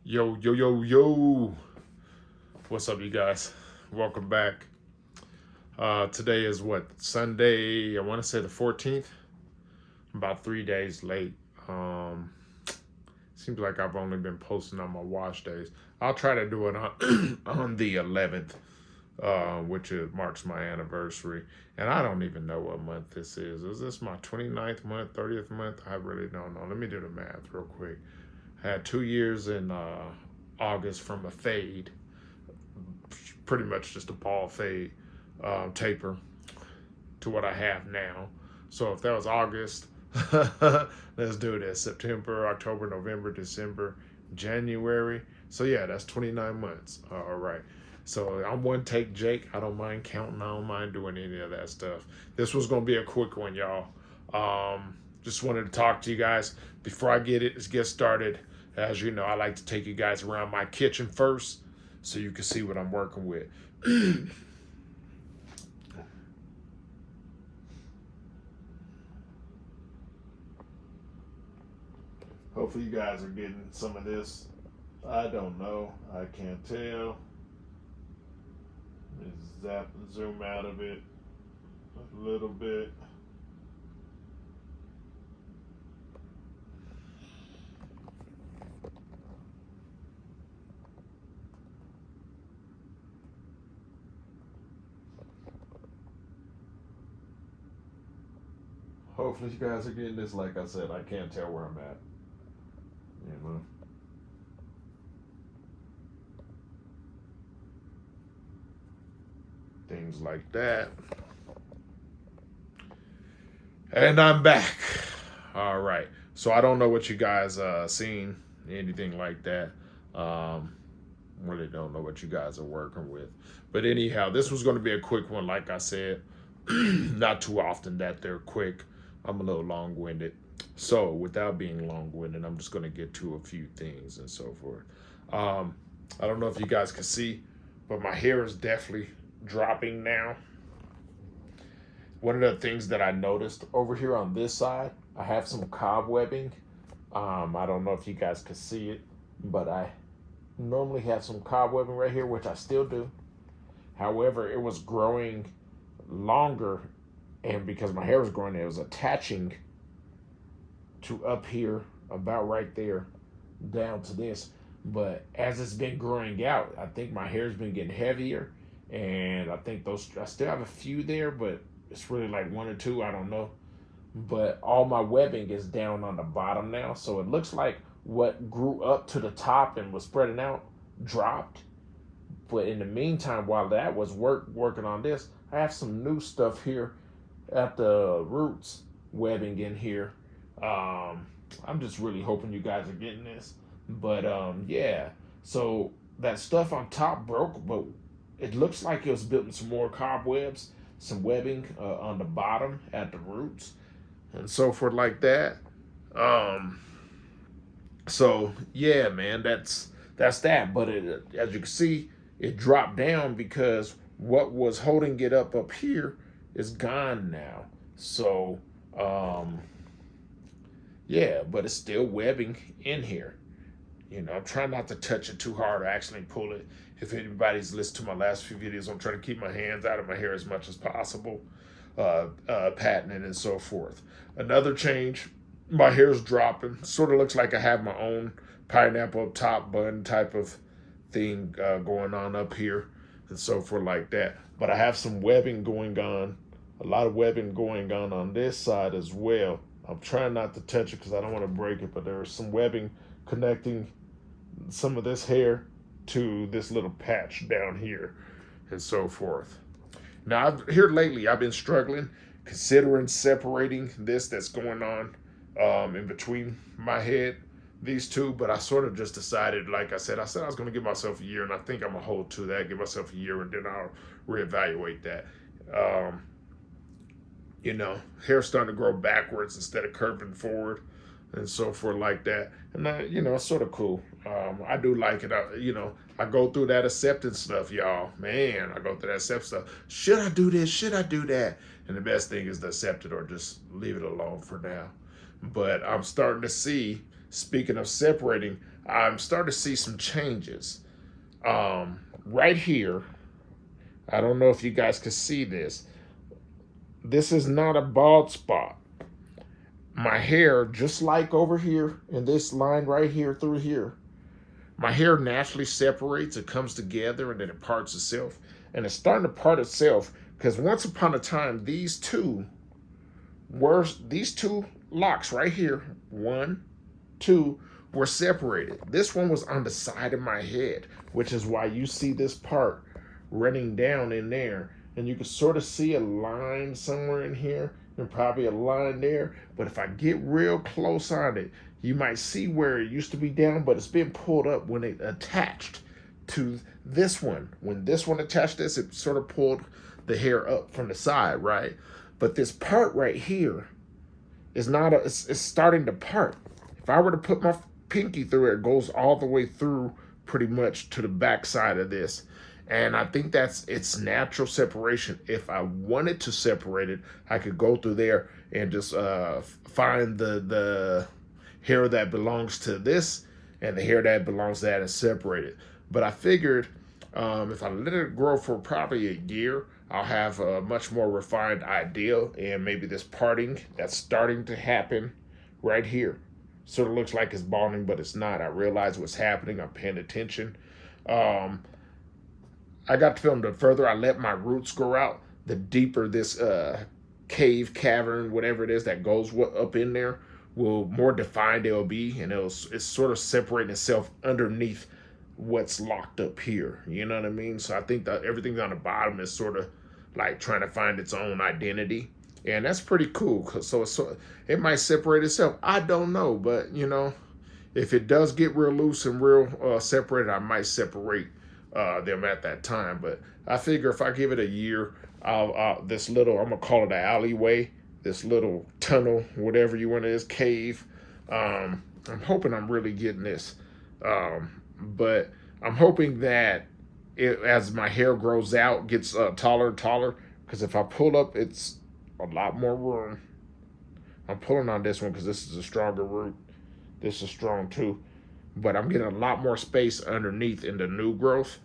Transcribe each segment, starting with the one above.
Yo, yo, yo, yo. What's up, you guys? Welcome back. Today is what? Sunday, I want to say the 14th. About 3 days late. Seems like I've only been posting on my wash days. I'll try to do it on, on the 11th, which marks my anniversary. And I don't even know what month this is. Is this my 29th month, 30th month? I really don't know. Let me do the math real quick. I had 2 years in August from a fade, pretty much just a ball fade taper to what I have now. So if that was August, let's do this. September, October, November, December, January. So yeah, that's 29 months. All right. So I'm one take Jake. I don't mind counting. I don't mind doing any of that stuff. This was going to be a quick one, y'all. Just wanted to talk to you guys before I get started. As you know, I like to take you guys around my kitchen first so you can see what I'm working with. Hopefully you guys are getting some of this. I don't know. I can't tell. Let's zoom out of it a little bit. Hopefully you guys are getting this. Like I said, I can't tell where I'm at. You know. Things like that. And I'm back. All right. So I don't know what you guys seen, anything like that. Really don't know what you guys are working with. But anyhow, this was going to be a quick one, like I said. Not too often that they're quick. I'm a little long-winded. So without being long-winded, I'm just going to get to a few things and so forth. I don't know if you guys can see, but my hair is definitely dropping now. One of the things that I noticed over here on this side, I have some cobwebbing. I don't know if you guys can see it, but I normally have some cobwebbing right here, which I still do. However, it was growing longer, and because my hair was growing, it was attaching to up here, about right there, down to this. But as it's been growing out, I think my hair's been getting heavier, and I think I still have a few there, but it's really like one or two, I don't know. But all my webbing is down on the bottom now, so it looks like what grew up to the top and was spreading out dropped. But in the meantime, while that was working on this, I have some new stuff here at the roots webbing in here. I'm just really hoping you guys are getting this. But yeah, so that stuff on top broke, but it looks like it was building some more cobwebs, some webbing on the bottom at the roots and so forth like that. So yeah, man, that's that. But as you can see, it dropped down because what was holding it up here is gone now. So yeah, but it's still webbing in here. You know, I'm trying not to touch it too hard or actually pull it. If anybody's listened to my last few videos, I'm trying to keep my hands out of my hair as much as possible, patting it and so forth. Another change, my hair's dropping. Sort of looks like I have my own pineapple top bun type of thing going on up here and so forth like that. But I have some webbing going on, a lot of webbing going on this side as well. I'm trying not to touch it because I don't want to break it, but there's some webbing connecting some of this hair to this little patch down here and so forth. Now, here lately, I've been struggling, considering separating this that's going on in between my head, these two, but I sort of just decided, like I said I was going to give myself a year, and I think I'm going to hold to that, give myself a year, and then I'll reevaluate that. You know, hair's starting to grow backwards instead of curving forward and so forth like that. And, you know, it's sort of cool. I do like it. You know, I go through that acceptance stuff, y'all. Man, I go through that acceptance stuff. Should I do this? Should I do that? And the best thing is to accept it or just leave it alone for now. But I'm starting to see, speaking of separating, I'm starting to see some changes. Right here, I don't know if you guys can see this. This is not a bald spot. My hair, just like over here in this line right here through here, my hair naturally separates, it comes together, and then it parts itself. And it's starting to part itself because once upon a time, these two locks right here, 1, 2, were separated. This one was on the side of my head, which is why you see this part running down in there. And you can sort of see a line somewhere in here and probably a line there. But if I get real close on it, you might see where it used to be down, but it's been pulled up when it attached to this one. When this one attached this, it sort of pulled the hair up from the side, right? But this part right here is not it's starting to part. If I were to put my pinky through it, it goes all the way through pretty much to the back side of this. And I think that's its natural separation. If I wanted to separate it, I could go through there and just find the hair that belongs to this and the hair that belongs to that and separate it. But I figured if I let it grow for probably a year, I'll have a much more refined idea, and maybe this parting that's starting to happen right here sort of looks like it's balding, but it's not. I realize what's happening. I'm paying attention. I got to feeling the further I let my roots grow out, the deeper this cavern, whatever it is that goes up in there, will more defined it'll be, and it's sort of separating itself underneath what's locked up here. You know what I mean? So I think that everything on the bottom is sort of like trying to find its own identity, and that's pretty cool. So it might separate itself. I don't know, but you know, if it does get real loose and real separated, I might separate them at that time. But I figure if I give it a year, this little, I'm gonna call it an alleyway, this little tunnel, whatever you want it is, cave. I'm hoping I'm really getting this, but I'm hoping that as my hair grows out, gets taller and taller. Because if I pull up, it's a lot more room. I'm pulling on this one because this is a stronger root. This is strong too, but I'm getting a lot more space underneath in the new growth.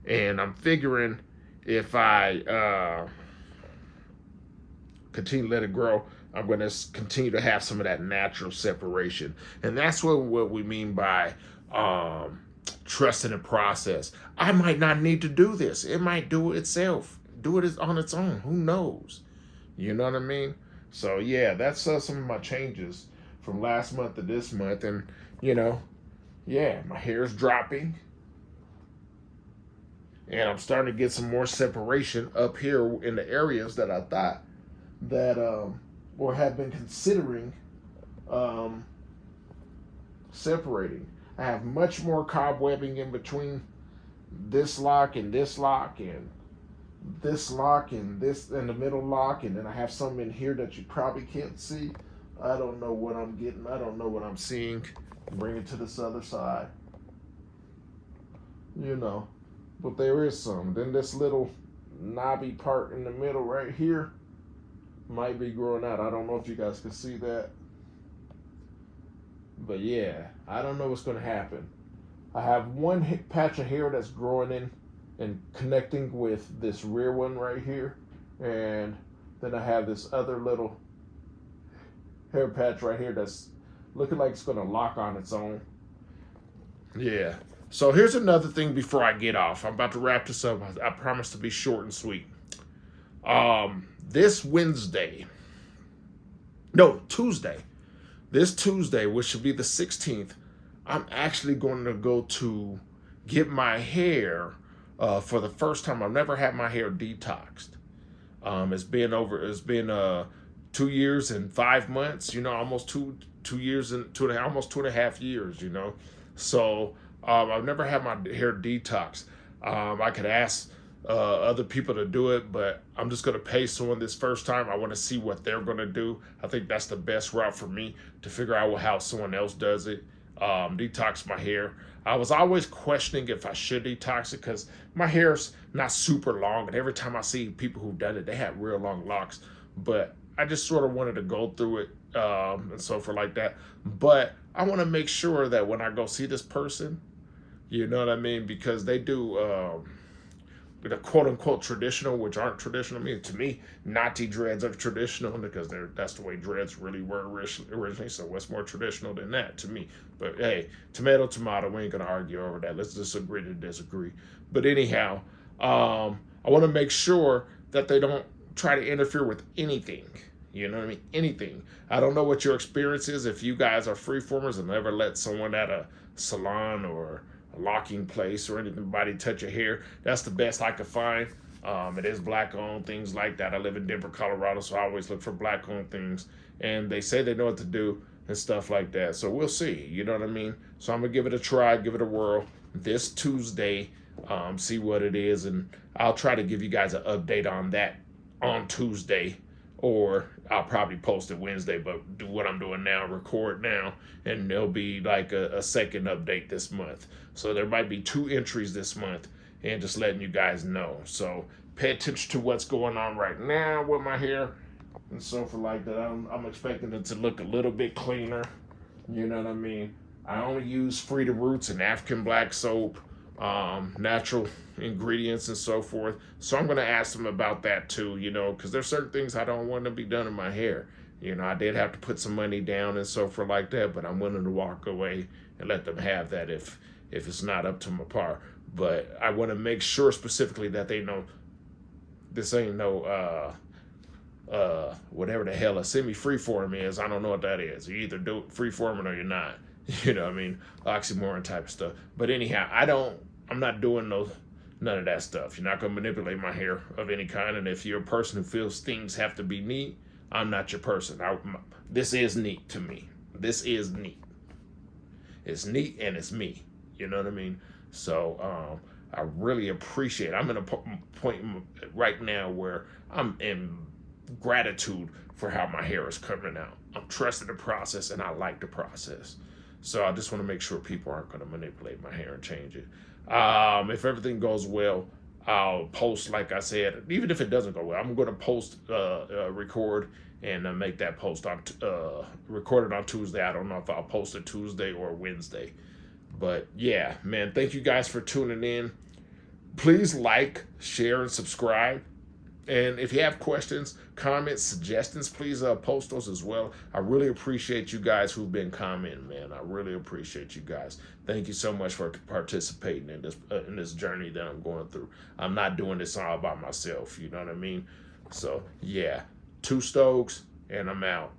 And I'm figuring if I continue to let it grow, I'm going to continue to have some of that natural separation. And that's what we mean by trusting the process. I might not need to do this. It might do it itself. Do it on its own. Who knows? You know what I mean? So yeah, that's some of my changes from last month to this month. And you know, yeah, my hair is dropping. And I'm starting to get some more separation up here in the areas that I thought that or have been considering separating. I have much more cobwebbing in between this lock and this lock and this lock and this and the middle lock, and then I have some in here that you probably can't see. I don't know what I'm getting. I don't know what I'm seeing. Bring it to this other side. You know. But there is some. Then this little knobby part in the middle right here might be growing out. I don't know if you guys can see that. But yeah, I don't know what's going to happen. I have one patch of hair that's growing in and connecting with this rear one right here. And then I have this other little hair patch right here that's looking like it's going to lock on its own. Yeah. So here's another thing before I get off. I'm about to wrap this up. I promise to be short and sweet. Tuesday. This Tuesday, which should be the 16th, I'm actually going to go to get my hair for the first time. I've never had my hair detoxed. It's been 2 years and 5 months. You know, almost 2 years and almost 2.5 years. You know, so. I've never had my hair detox. I could ask other people to do it, but I'm just going to pay someone this first time. I want to see what they're going to do. I think that's the best route for me to figure out how someone else does it. Detox my hair. I was always questioning if I should detox it because my hair's not super long. And every time I see people who've done it, they have real long locks. But I just sort of wanted to go through it and so forth like that. But I want to make sure that when I go see this person, you know what I mean, because they do the quote unquote traditional, which aren't traditional. I mean, to me, Natty Dreads are traditional because that's the way dreads really were originally. So what's more traditional than that to me? But hey, tomato, tomato. We ain't gonna argue over that. Let's disagree to disagree. But anyhow, I want to make sure that they don't try to interfere with anything. You know what I mean? Anything. I don't know what your experience is if you guys are freeformers and never let someone at a salon or locking place or anybody touch your hair. That's the best I could find. It is black owned, things like that. I live in Denver, Colorado, so I always look for black owned things, and they say they know what to do and stuff like that. So we'll see, you know what I mean? So I'm gonna give it a try, give it a whirl this Tuesday, see what it is, and I'll try to give you guys an update on that on Tuesday, or I'll probably post it Wednesday, but do what I'm doing now, record now, and there'll be like a second update this month. So there might be 2 entries this month, and just letting you guys know. So pay attention to what's going on right now with my hair and so forth like that. I'm expecting it to look a little bit cleaner, you know what I mean? I only use Free to Roots and African black soap, natural ingredients and so forth. So I'm going to ask them about that too, you know, because there's certain things I don't want to be done in my hair. You know, I did have to put some money down and so forth like that, but I'm willing to walk away and let them have that if it's not up to my par. But I want to make sure specifically that they know this ain't no whatever the hell a semi-freeform is. I don't know what that is. You either do freeforming or you're not. You know what I mean? Oxymoron type of stuff. But anyhow, I'm not doing none of that stuff. You're not going to manipulate my hair of any kind. And if you're a person who feels things have to be neat, I'm not your person. This is neat to me. This is neat. It's neat and it's me. You know what I mean? So I really appreciate it. I'm in a point right now where I'm in gratitude for how my hair is coming out. I'm trusting the process and I like the process. So I just want to make sure people aren't going to manipulate my hair and change it. If everything goes well, I'll post, like I said, even if it doesn't go well, I'm going to post, record, and make that post on, record it on Tuesday. I don't know if I'll post it Tuesday or Wednesday. But yeah, man, thank you guys for tuning in. Please like, share, and subscribe. And if you have questions, comments, suggestions, please post those as well. I really appreciate you guys who've been commenting, man. I really appreciate you guys. Thank you so much for participating in this journey that I'm going through. I'm not doing this all by myself, you know what I mean? So, yeah, 2 Stokes, and I'm out.